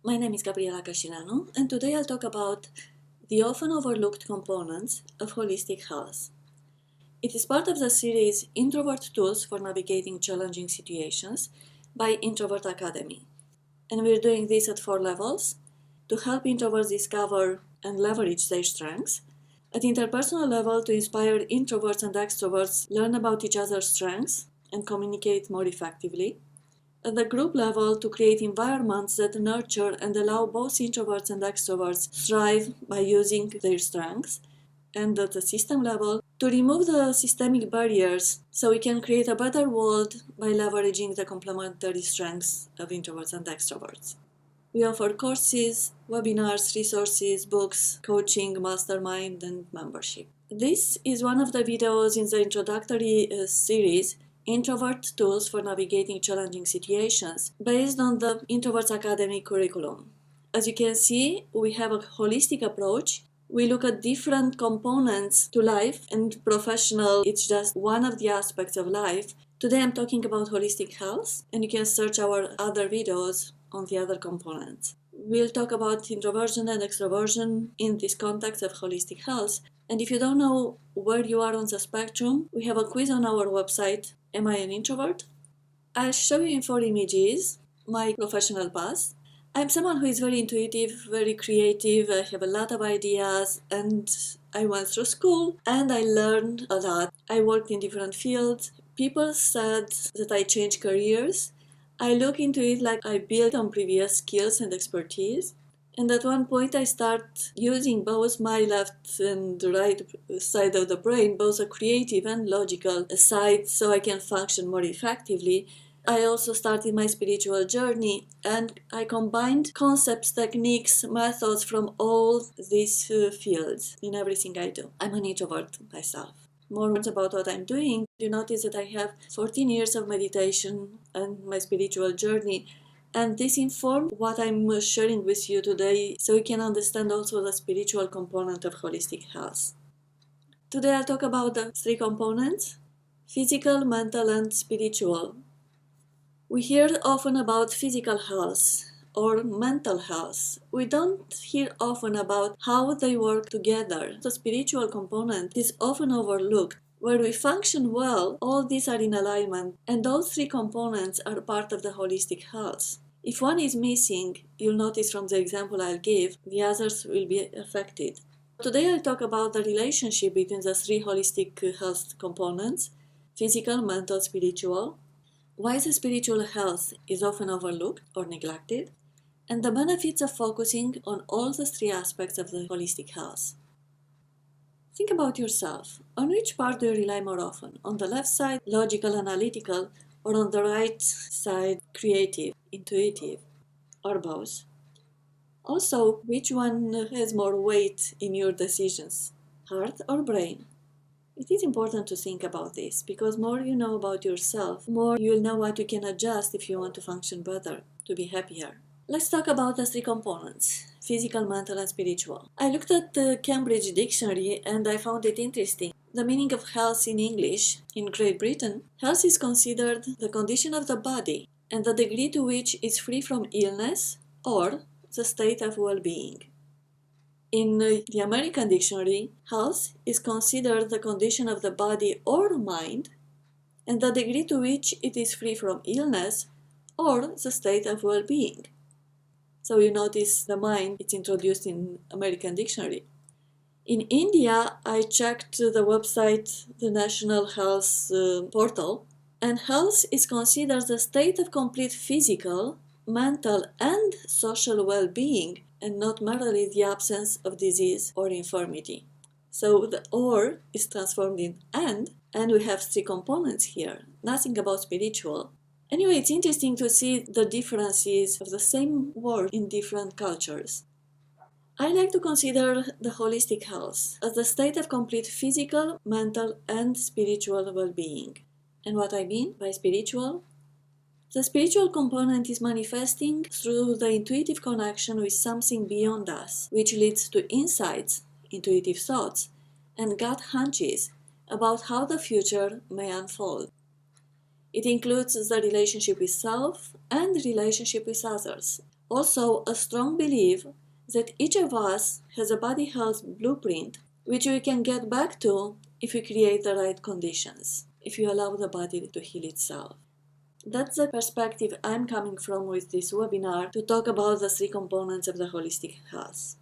My name is Gabriela Cascinanu, and today I'll talk about the often overlooked components of holistic health. It is part of the series Introvert Tools for Navigating Challenging Situations by Introverts Academy. And we're doing this at 4 levels to help introverts discover and leverage their strengths. At interpersonal level, to inspire introverts and extroverts learn about each other's strengths and communicate more effectively. At the group level, to create environments that nurture and allow both introverts and extroverts thrive by using their strengths. And at the system level, to remove the systemic barriers so we can create a better world by leveraging the complementary strengths of introverts and extroverts. We offer courses, webinars, resources, books, coaching, mastermind, and membership. This is one of the videos in the introductory series Introvert Tools for Navigating Challenging Situations, based on the Introverts Academy curriculum. As you can see, we have a holistic approach. We look at different components to life, and professional, it's just one of the aspects of life. Today I'm talking about holistic health, and you can search our other videos on the other components. We'll talk about introversion and extroversion in this context of holistic health. And if you don't know where you are on the spectrum, we have a quiz on our website, Am I an Introvert? I'll show you in 4 images my professional path. I'm someone who is very intuitive, very creative, I have a lot of ideas, and I went through school and I learned a lot. I worked in different fields. People said that I changed careers. I look into it like I built on previous skills and expertise. And at one point I start using both my left and right side of the brain, both a creative and logical side, so I can function more effectively. I also started my spiritual journey, and I combined concepts, techniques, methods from all these fields in everything I do. I'm an introvert myself. More words about what I'm doing. You notice that I have 14 years of meditation and my spiritual journey, and this informed what I'm sharing with you today, so you can understand also the spiritual component of holistic health. Today I'll talk about the 3 components: physical, mental, and spiritual. We hear often about physical health or mental health. We don't hear often about how they work together. The spiritual component is often overlooked. Where we function well, all these are in alignment, and those 3 components are part of the holistic health. If one is missing, you'll notice from the example I'll give, the others will be affected. Today I'll talk about the relationship between the 3 holistic health components: physical, mental, spiritual, why the spiritual health is often overlooked or neglected, and the benefits of focusing on all the 3 aspects of the holistic health. Think about yourself. On which part do you rely more often? On the left side, logical, analytical, or on the right side, creative, intuitive, or both? Also, which one has more weight in your decisions, heart or brain? It is important to think about this, because more you know about yourself, more you'll know what you can adjust if you want to function better, to be happier. Let's talk about the 3 components: physical, mental, and spiritual. I looked at the Cambridge Dictionary and I found it interesting. The meaning of health in English in Great Britain: health is considered the condition of the body and the degree to which it's free from illness or the state of well-being. In the American Dictionary, health is considered the condition of the body or mind and the degree to which it is free from illness or the state of well-being. So you notice the mind, it's introduced in American Dictionary. In India, I checked the website, the National Health Portal, and health is considered the state of complete physical, mental, and social well-being, and not merely the absence of disease or infirmity. So the "or" is transformed in and we have 3 components here, nothing about spiritual. Anyway, it's interesting to see the differences of the same word in different cultures. I like to consider the holistic health as the state of complete physical, mental, and spiritual well-being. And what I mean by spiritual? The spiritual component is manifesting through the intuitive connection with something beyond us, which leads to insights, intuitive thoughts, and gut hunches about how the future may unfold. It includes the relationship with self and relationship with others. Also, a strong belief that each of us has a body health blueprint which we can get back to if we create the right conditions, if you allow the body to heal itself. That's the perspective I'm coming from with this webinar to talk about the 3 components of the holistic health.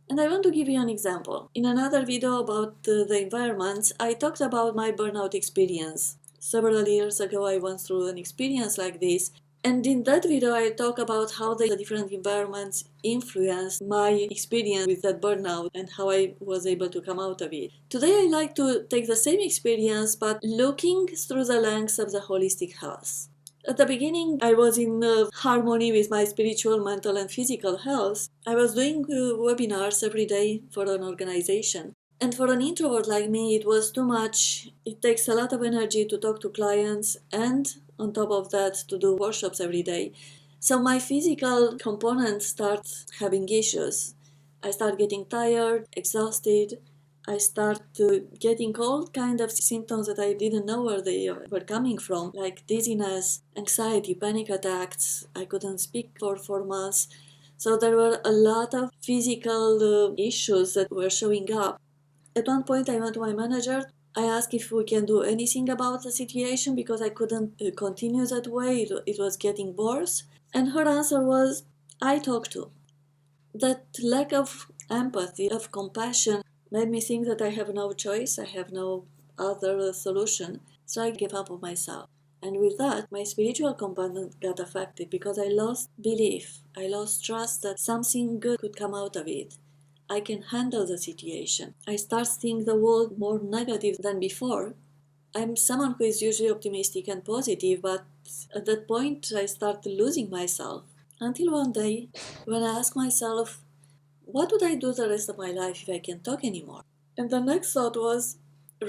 And I want to give you an example. In another video about the environments, I talked about my burnout experience. Several years ago, I went through an experience like this. And in that video, I talk about how the different environments influenced my experience with that burnout and how I was able to come out of it. Today, I like to take the same experience, but looking through the lens of the holistic health. At the beginning, I was in harmony with my spiritual, mental, and physical health. I was doing webinars every day for an organization. And for an introvert like me, it was too much. It takes a lot of energy to talk to clients and, on top of that, to do workshops every day. So my physical component starts having issues. I start getting tired, exhausted. I start getting all kind of symptoms that I didn't know where they were coming from, like dizziness, anxiety, panic attacks. I couldn't speak for 4 months. So there were a lot of physical issues that were showing up. At one point, I went to my manager. I asked if we can do anything about the situation because I couldn't continue that way. It was getting worse. And her answer was, I talk to. That lack of empathy, of compassion, made me think that I have no choice, I have no other solution, so I gave up on myself. And with that, my spiritual component got affected because I lost belief, I lost trust that something good could come out of it. I can handle the situation. I start seeing the world more negative than before. I'm someone who is usually optimistic and positive, but at that point I started losing myself. Until one day, when I asked myself, what would I do the rest of my life if I can't talk anymore? And the next thought was,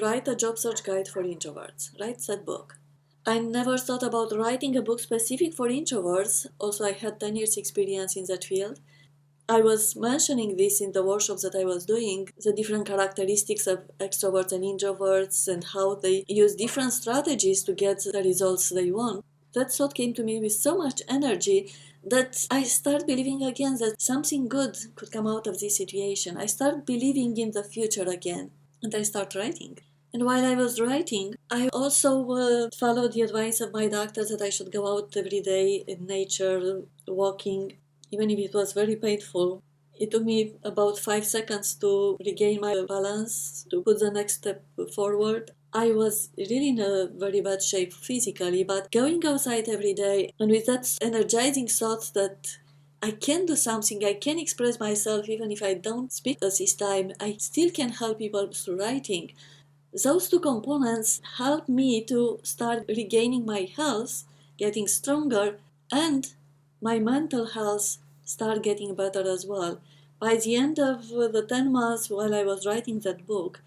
write a job search guide for introverts. Write that book. I never thought about writing a book specific for introverts. Also, I had 10 years experience in that field. I was mentioning this in the workshops that I was doing, the different characteristics of extroverts and introverts and how they use different strategies to get the results they want. That thought came to me with so much energy that I start believing again that something good could come out of this situation. I start believing in the future again, and I start writing. And while I was writing, I also followed the advice of my doctor that I should go out every day in nature, walking, even if it was very painful. It took me about 5 seconds to regain my balance, to put the next step forward. I was really in a very bad shape physically, but going outside every day and with that energizing thought that I can do something, I can express myself even if I don't speak at this time, I still can help people through writing. Those 2 components helped me to start regaining my health, getting stronger, and my mental health start getting better as well. By the end of the 10 months while I was writing that book,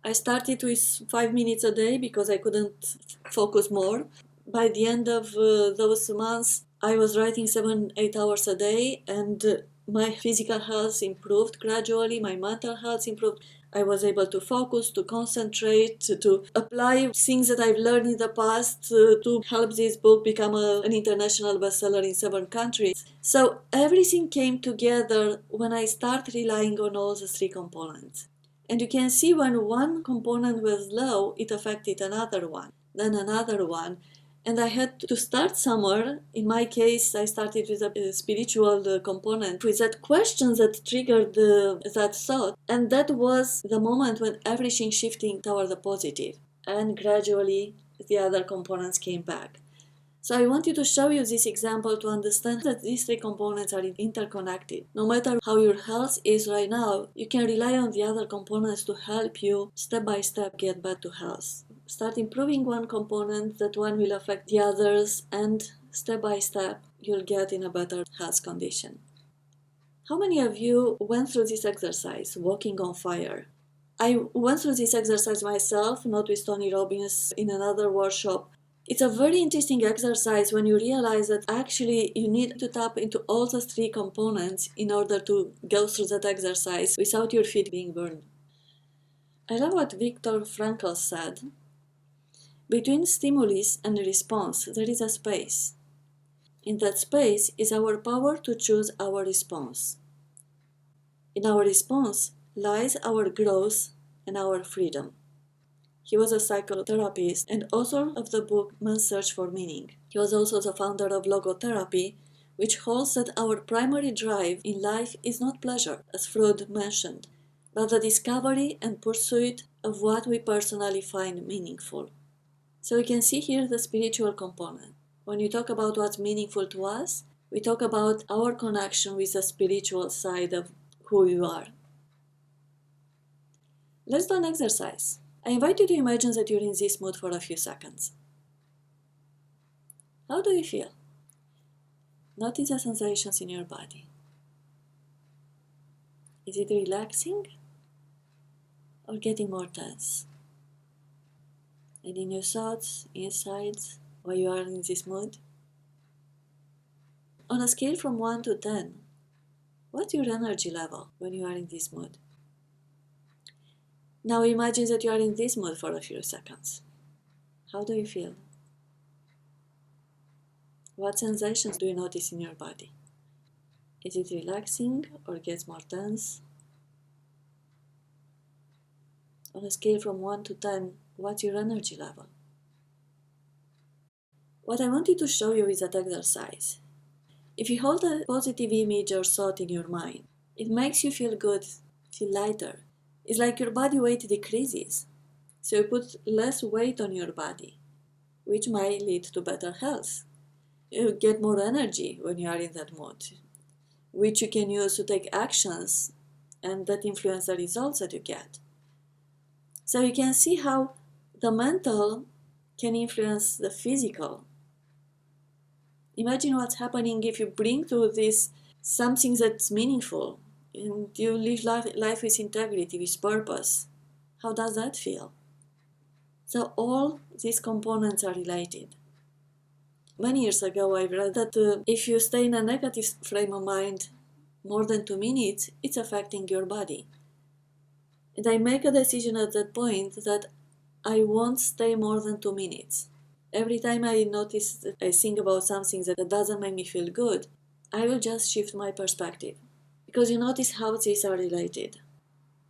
I started with 5 minutes a day because I couldn't focus more. By the end of those months, I was writing 7-8 hours a day, and my physical health improved gradually, my mental health improved. I was able to focus, to concentrate, to apply things that I've learned in the past to help this book become an international bestseller in 7 countries. So everything came together when I started relying on all the 3 components. And you can see when one component was low, it affected another one, then another one. And I had to start somewhere. In my case, I started with a spiritual component, with that question that triggered that thought. And that was the moment when everything shifted toward the positive. And gradually, the other components came back. So I wanted to show you this example to understand that these 3 components are interconnected. No matter how your health is right now, you can rely on the other components to help you step by step get back to health. Start improving one component, that one will affect the others, and step by step you'll get in a better health condition. How many of you went through this exercise, walking on fire? I went through this exercise myself, not with Tony Robbins, in another workshop. It's a very interesting exercise when you realize that actually you need to tap into all the 3 components in order to go through that exercise without your feet being burned. I love what Viktor Frankl said. Between stimulus and response, there is a space. In that space is our power to choose our response. In our response lies our growth and our freedom. He was a psychotherapist and author of the book Man's Search for Meaning. He was also the founder of logotherapy, which holds that our primary drive in life is not pleasure, as Freud mentioned, but the discovery and pursuit of what we personally find meaningful. So we can see here the spiritual component. When we talk about what's meaningful to us, we talk about our connection with the spiritual side of who you are. Let's do an exercise. I invite you to imagine that you're in this mood for a few seconds. How do you feel? Notice the sensations in your body. Is it relaxing or getting more tense? Any new thoughts, insights, while you are in this mood? On a scale from 1 to 10, what's your energy level when you are in this mood? Now imagine that you are in this mood for a few seconds. How do you feel? What sensations do you notice in your body? Is it relaxing or gets more tense? On a scale from 1 to 10, what's your energy level? What I wanted to show you is that exercise. If you hold a positive image or thought in your mind, it makes you feel good, feel lighter. It's like your body weight decreases. So you put less weight on your body, which might lead to better health. You get more energy when you are in that mood, which you can use to take actions and that influence the results that you get. So you can see how the mental can influence the physical. Imagine what's happening if you bring to this something that's meaningful and you live life with integrity, with purpose. How does that feel? So all these components are related. Many years ago I read that if you stay in a negative frame of mind more than 2 minutes, it's affecting your body. And I make a decision at that point that I won't stay more than 2 minutes. Every time I notice that I think about something that doesn't make me feel good, I will just shift my perspective. Because you notice how these are related.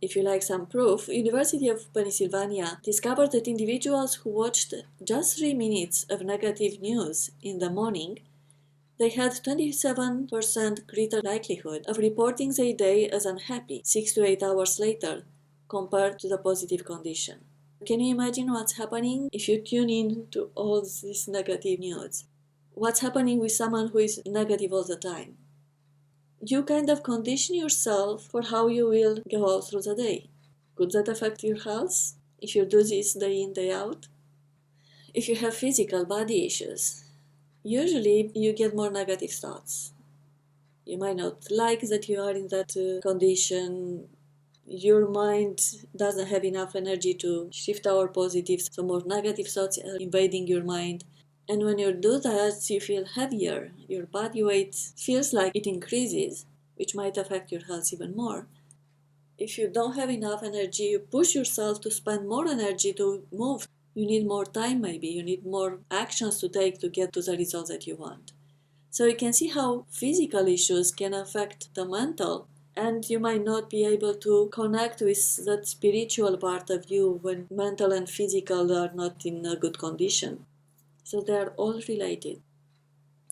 If you like some proof, University of Pennsylvania discovered that individuals who watched just 3 minutes of negative news in the morning, they had 27% greater likelihood of reporting their day as unhappy 6 to 8 hours later compared to the positive condition. Can you imagine what's happening if you tune in to all this negative news? What's happening with someone who is negative all the time? You kind of condition yourself for how you will go out through the day. Could that affect your health if you do this day in, day out? If you have physical body issues, usually you get more negative thoughts. You might not like that you are in that condition. Your mind doesn't have enough energy to shift our positives, so more negative thoughts are invading your mind. And when you do that, you feel heavier. Your body weight feels like it increases, which might affect your health even more. If you don't have enough energy, you push yourself to spend more energy to move. You need more time maybe. You need more actions to take to get to the results that you want. So you can see how physical issues can affect the mental, and you might not be able to connect with that spiritual part of you when mental and physical are not in a good condition. So they are all related.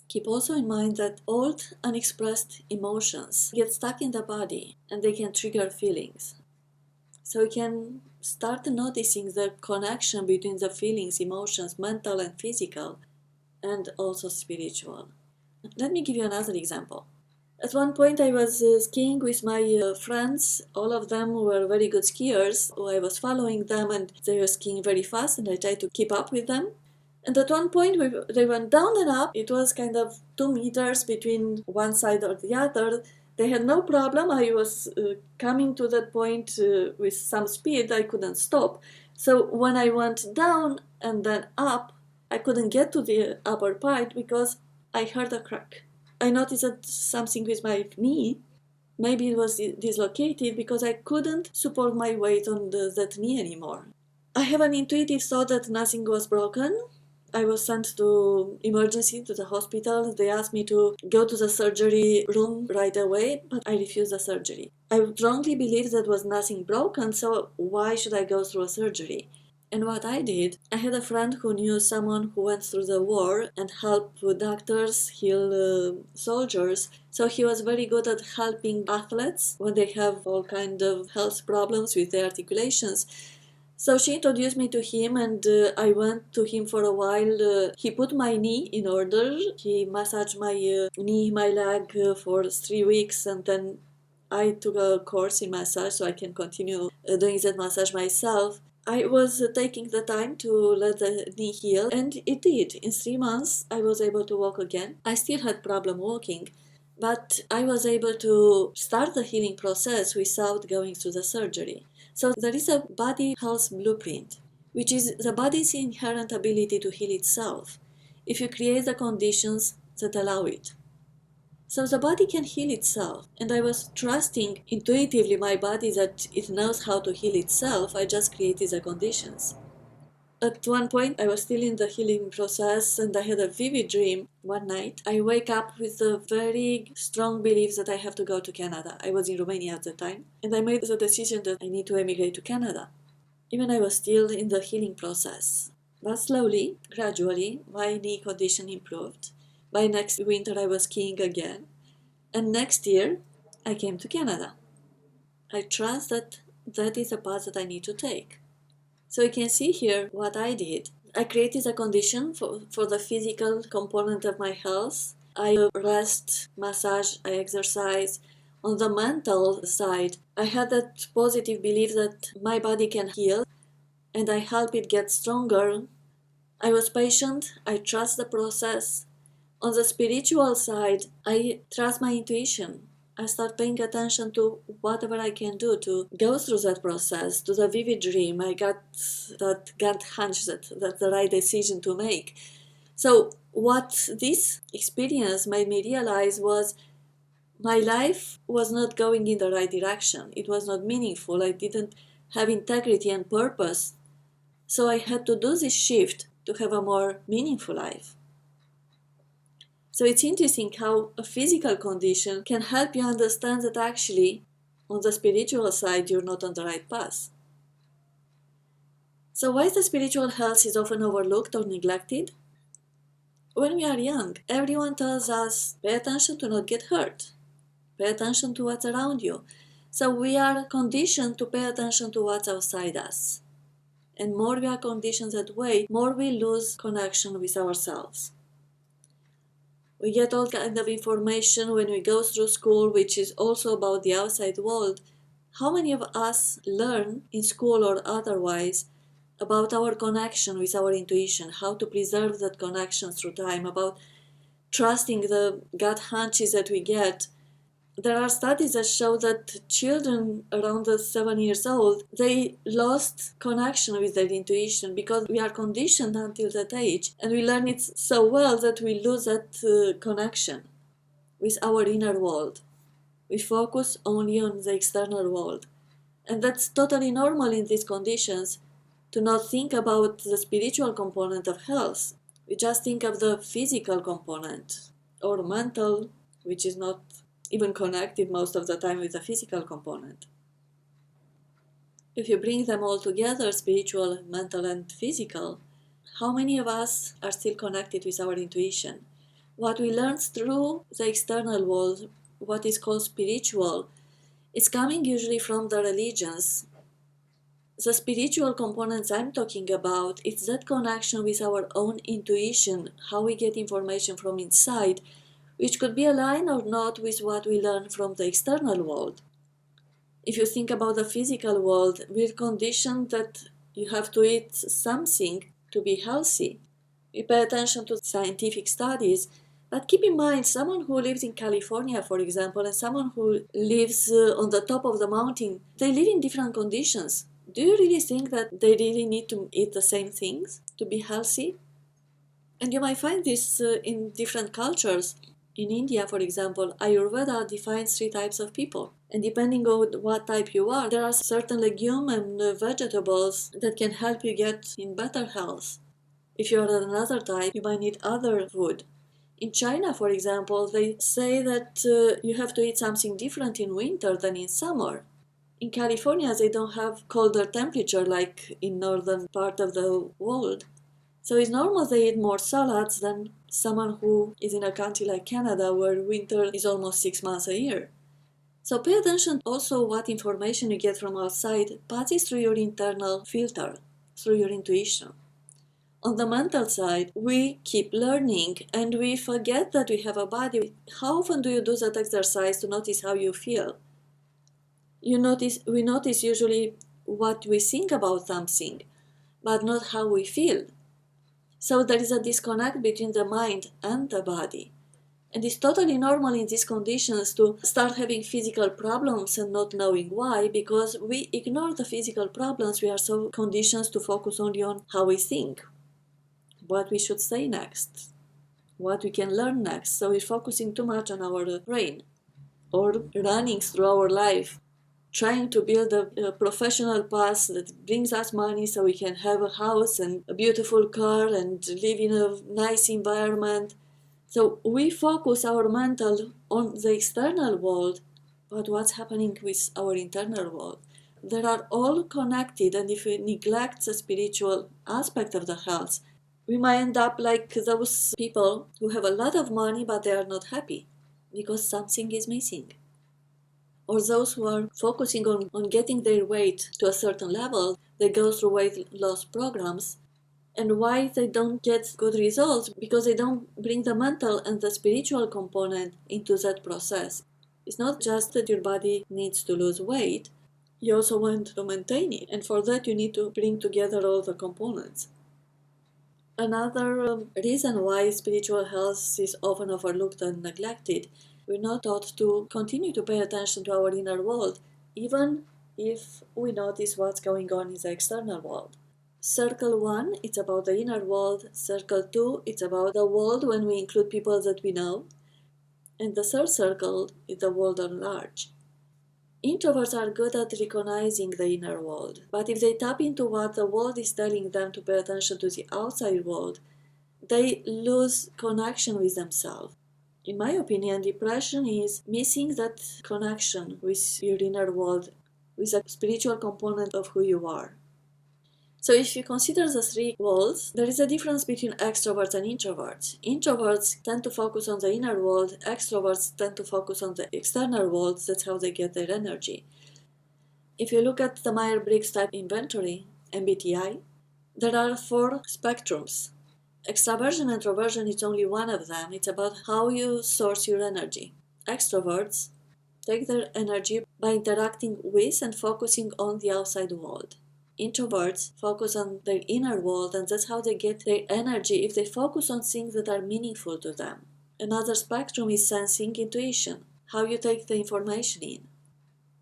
Keep also in mind that old unexpressed emotions get stuck in the body and they can trigger feelings. So you can start noticing the connection between the feelings, emotions, mental and physical, and also spiritual. Let me give you another example. At one point I was skiing with my friends. All of them were very good skiers. I was following them and they were skiing very fast and I tried to keep up with them. And at one point they went down and up. It was kind of 2 meters between one side or the other. They had no problem. I was coming to that point with some speed. I couldn't stop. So when I went down and then up, I couldn't get to the upper part because I heard a crack. I noticed that something with my knee, maybe it was dislocated because I couldn't support my weight on that knee anymore. I have an intuitive thought that nothing was broken. I was sent to emergency to the hospital. They asked me to go to the surgery room right away, but I refused the surgery. I strongly believed that was nothing broken, so why should I go through a surgery? And what I did, I had a friend who knew someone who went through the war and helped doctors heal soldiers. So he was very good at helping athletes when they have all kind of health problems with their articulations. So she introduced me to him, and I went to him for a while. He put my knee in order. He massaged my knee, my leg for 3 weeks, and then I took a course in massage so I can continue doing that massage myself. I was taking the time to let the knee heal, and it did. In 3 months, I was able to walk again. I still had problem walking, but I was able to start the healing process without going through the surgery. So there is a body health blueprint, which is the body's inherent ability to heal itself if you create the conditions that allow it. So the body can heal itself, and I was trusting intuitively my body that it knows how to heal itself. I just created the conditions. At one point, I was still in the healing process, and I had a vivid dream one night. I wake up with a very strong belief that I have to go to Canada. I was in Romania at the time, and I made the decision that I need to emigrate to Canada. Even I was still in the healing process. But slowly, gradually, my knee condition improved. By next winter, I was skiing again. And next year, I came to Canada. I trust that that is a path that I need to take. So you can see here what I did. I created a condition for the physical component of my health. I rest, massage, I exercise. On the mental side, I had that positive belief that my body can heal, and I help it get stronger. I was patient, I trust the process. On the spiritual side, I trust my intuition. I start paying attention to whatever I can do to go through that process, to the vivid dream. I got that gut hunch that that's the right decision to make. So what this experience made me realize was my life was not going in the right direction. It was not meaningful. I didn't have integrity and purpose. So I had to do this shift to have a more meaningful life. So it's interesting how a physical condition can help you understand that actually, on the spiritual side, you're not on the right path. So why is the spiritual health is often overlooked or neglected? When we are young, everyone tells us, pay attention to not get hurt. Pay attention to what's around you. So we are conditioned to pay attention to what's outside us. And more we are conditioned that way, more we lose connection with ourselves. We get all kind of information when we go through school, which is also about the outside world. How many of us learn in school or otherwise about our connection with our intuition, how to preserve that connection through time, about trusting the gut hunches that we get? There are studies that show that children around 7 years old, they lost connection with their intuition because we are conditioned until that age, and we learn it so well that we lose that connection with our inner world. We focus only on the external world. And that's totally normal in these conditions, to not think about the spiritual component of health. We just think of the physical component or mental, which is not even connected most of the time with the physical component. If you bring them all together, spiritual, mental, and physical, how many of us are still connected with our intuition? What we learn through the external world, what is called spiritual, is coming usually from the religions. The spiritual components I'm talking about, it's that connection with our own intuition, how we get information from inside, which could be aligned or not with what we learn from the external world. If you think about the physical world, we're conditioned that you have to eat something to be healthy. We pay attention to scientific studies, but keep in mind, someone who lives in California, for example, and someone who lives on the top of the mountain, they live in different conditions. Do you really think that they really need to eat the same things to be healthy? And you might find this in different cultures. In India, for example, Ayurveda defines 3 types of people. And depending on what type you are, there are certain legumes and vegetables that can help you get in better health. If you are another type, you might need other food. In China, for example, they say that you have to eat something different in winter than in summer. In California, they don't have colder temperature like in northern part of the world. So it's normal they eat more salads than someone who is in a country like Canada where winter is almost 6 months a year. So pay attention also what information you get from outside passes through your internal filter, through your intuition. On the mental side, we keep learning and we forget that we have a body. How often do you do that exercise to notice how you feel? We notice usually what we think about something, but not how we feel. So there is a disconnect between the mind and the body. And it's totally normal in these conditions to start having physical problems and not knowing why, because we ignore the physical problems. We are so conditioned to focus only on how we think, what we should say next, what we can learn next. So we're focusing too much on our brain, or running through our life, trying to build a professional path that brings us money so we can have a house and a beautiful car and live in a nice environment. So we focus our mental on the external world, but what's happening with our internal world? They are all connected, and if we neglect the spiritual aspect of the health, we might end up like those people who have a lot of money but they are not happy because something is missing. Or those who are focusing on getting their weight to a certain level, they go through weight loss programs. And why they don't get good results? Because they don't bring the mental and the spiritual component into that process. It's not just that your body needs to lose weight, you also want to maintain it. And for that, you need to bring together all the components. Another reason why spiritual health is often overlooked and neglected, we're not taught to continue to pay attention to our inner world, even if we notice what's going on in the external world. Circle 1, it's about the inner world. Circle 2, it's about the world when we include people that we know. And the third circle is the world at large. Introverts are good at recognizing the inner world, but if they tap into what the world is telling them to pay attention to the outside world, they lose connection with themselves. In my opinion, depression is missing that connection with your inner world, with a spiritual component of who you are. So if you consider the three worlds, there is a difference between extroverts and introverts. Introverts tend to focus on the inner world, extroverts tend to focus on the external world. That's how they get their energy. If you look at the Myers-Briggs type inventory, MBTI, there are 4 spectrums. Extraversion and introversion is only one of them. It's about how you source your energy. Extroverts take their energy by interacting with and focusing on the outside world. Introverts focus on their inner world, and that's how they get their energy if they focus on things that are meaningful to them. Another spectrum is sensing, intuition, how you take the information in.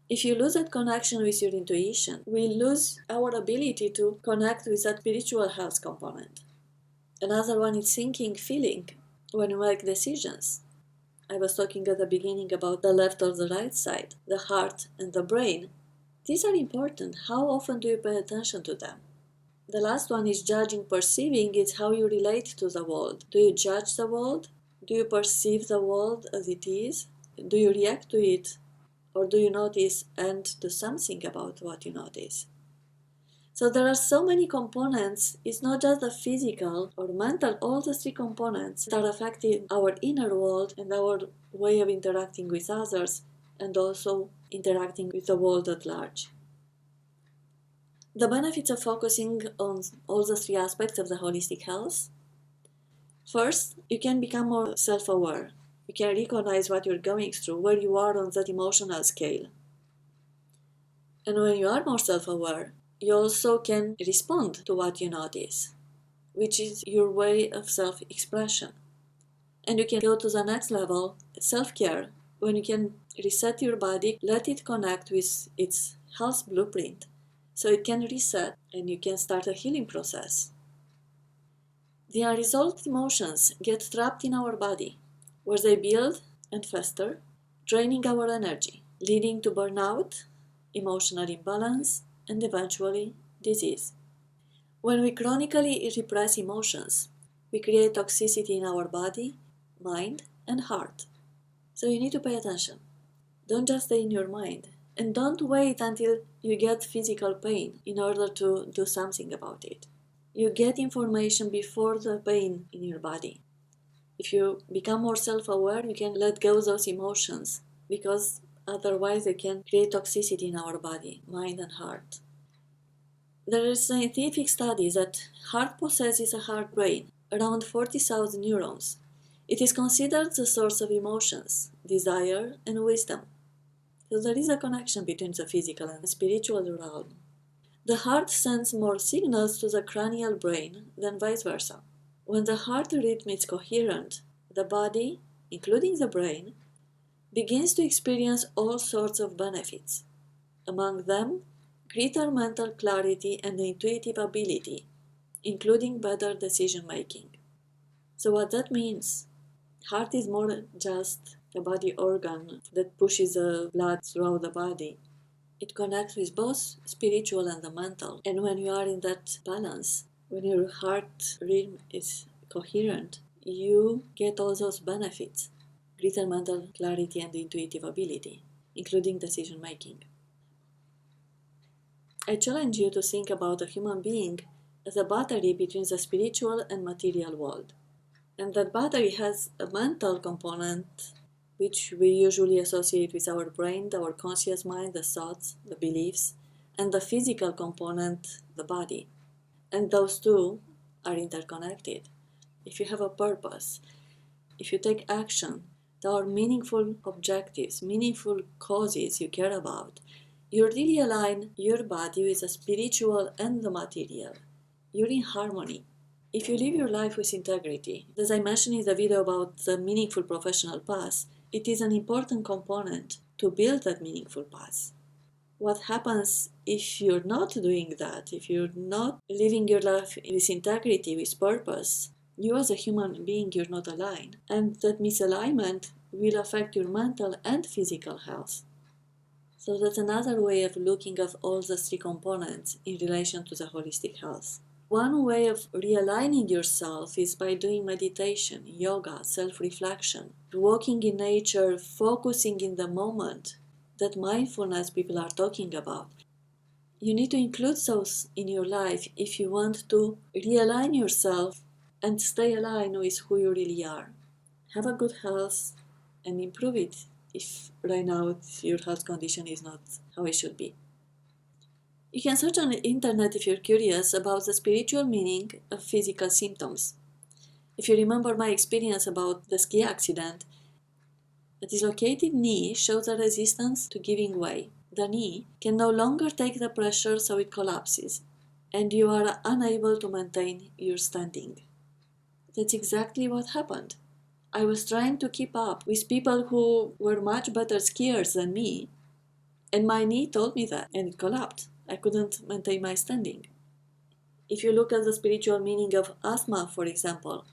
If you lose that connection with your intuition, we lose our ability to connect with that spiritual health component. Another one is thinking, feeling, when you make decisions. I was talking at the beginning about the left or the right side, the heart and the brain. These are important. How often do you pay attention to them? The last one is judging, perceiving. It's how you relate to the world. Do you judge the world? Do you perceive the world as it is? Do you react to it? Or do you notice and do something about what you notice? So there are so many components. It's not just the physical or mental. All the 3 components that are affecting our inner world and our way of interacting with others, and also interacting with the world at large. The benefits of focusing on all the 3 aspects of the holistic health. First, you can become more self-aware. You can recognize what you're going through, where you are on that emotional scale. And when you are more self-aware, you also can respond to what you notice, which is your way of self-expression. And you can go to the next level, self-care, when you can reset your body, let it connect with its health blueprint, so it can reset and you can start a healing process. The unresolved emotions get trapped in our body, where they build and fester, draining our energy, leading to burnout, emotional imbalance, and eventually disease. When we chronically repress emotions, we create toxicity in our body, mind, and heart. So you need to pay attention. Don't just stay in your mind. And don't wait until you get physical pain in order to do something about it. You get information before the pain in your body. If you become more self-aware, you can let go of those emotions, because otherwise they can create toxicity in our body, mind, and heart. There are scientific studies that heart possesses a heart brain, around 40,000 neurons. It is considered the source of emotions, desire, and wisdom. So there is a connection between the physical and spiritual realm. The heart sends more signals to the cranial brain than vice versa. When the heart rhythm is coherent, the body, including the brain, begins to experience all sorts of benefits. Among them, greater mental clarity and intuitive ability, including better decision making. So what that means? Heart is more just a body organ that pushes the blood throughout the body. It connects with both spiritual and the mental. And when you are in that balance, when your heart rhythm is coherent, you get all those benefits: greater mental clarity and intuitive ability, including decision making. I challenge you to think about a human being as a battery between the spiritual and material world. And that battery has a mental component, which we usually associate with our brain, our conscious mind, the thoughts, the beliefs, and the physical component, the body. And those two are interconnected. If you have a purpose, if you take action, there are meaningful objectives, meaningful causes you care about, you really align your body with the spiritual and the material. You're in harmony. If you live your life with integrity, as I mentioned in the video about the meaningful professional path, it is an important component to build that meaningful path. What happens if you're not doing that, if you're not living your life with integrity, with purpose? You as a human being, you're not aligned. And that misalignment will affect your mental and physical health. So that's another way of looking at all the three components in relation to the holistic health. One way of realigning yourself is by doing meditation, yoga, self-reflection, walking in nature, focusing in the moment, that mindfulness people are talking about. You need to include those in your life if you want to realign yourself and stay aligned with who you really are. Have a good health and improve it if right now your health condition is not how it should be. You can search on the internet if you're curious about the spiritual meaning of physical symptoms. If you remember my experience about the ski accident, a dislocated knee shows a resistance to giving way. The knee can no longer take the pressure, so it collapses, and you are unable to maintain your standing. That's exactly what happened. I was trying to keep up with people who were much better skiers than me, and my knee told me that, and it collapsed. I couldn't maintain my standing. If you look at the spiritual meaning of asthma, for example,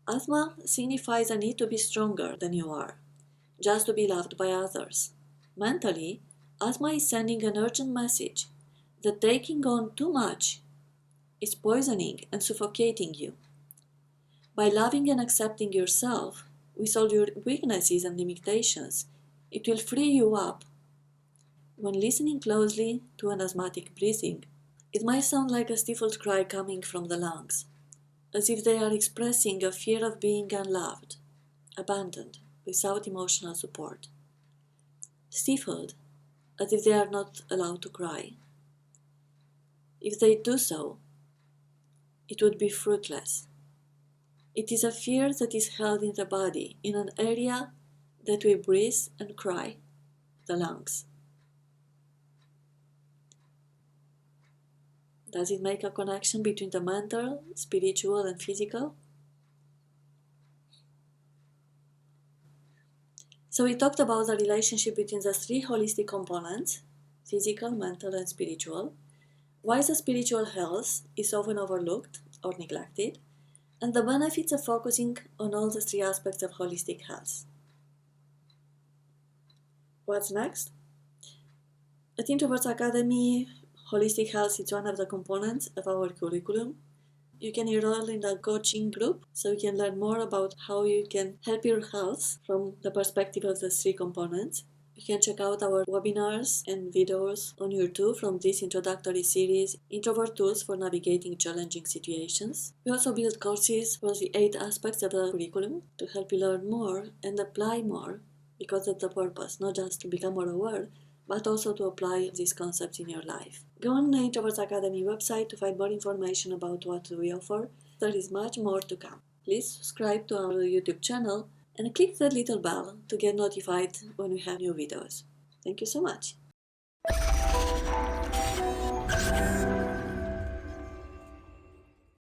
asthma signifies a need to be stronger than you are, just to be loved by others. Mentally, asthma is sending an urgent message that taking on too much is poisoning and suffocating you. By loving and accepting yourself with all your weaknesses and limitations, it will free you up. When listening closely to an asthmatic breathing, it might sound like a stifled cry coming from the lungs, as if they are expressing a fear of being unloved, abandoned, without emotional support. Stifled, as if they are not allowed to cry. If they do so, it would be fruitless. It is a fear that is held in the body, in an area that we breathe and cry, the lungs. Does it make a connection between the mental, spiritual, and physical? So we talked about the relationship between the three holistic components, physical, mental, and spiritual, why the spiritual health is often overlooked or neglected, and the benefits of focusing on all the three aspects of holistic health. What's next? At Introverts Academy, Holistic health is one of the components of our curriculum. You can enroll in the coaching group so you can learn more about how you can help your health from the perspective of the three components. You can check out our webinars and videos on YouTube from this introductory series, Introvert Tools for Navigating Challenging Situations. We also build courses for the 8 aspects of the curriculum to help you learn more and apply more, because that's the purpose, not just to become more aware, but also to apply these concepts in your life. Go on the Introverts Academy website to find more information about what we offer. There is much more to come. Please subscribe to our YouTube channel and click the little bell to get notified when we have new videos. Thank you so much.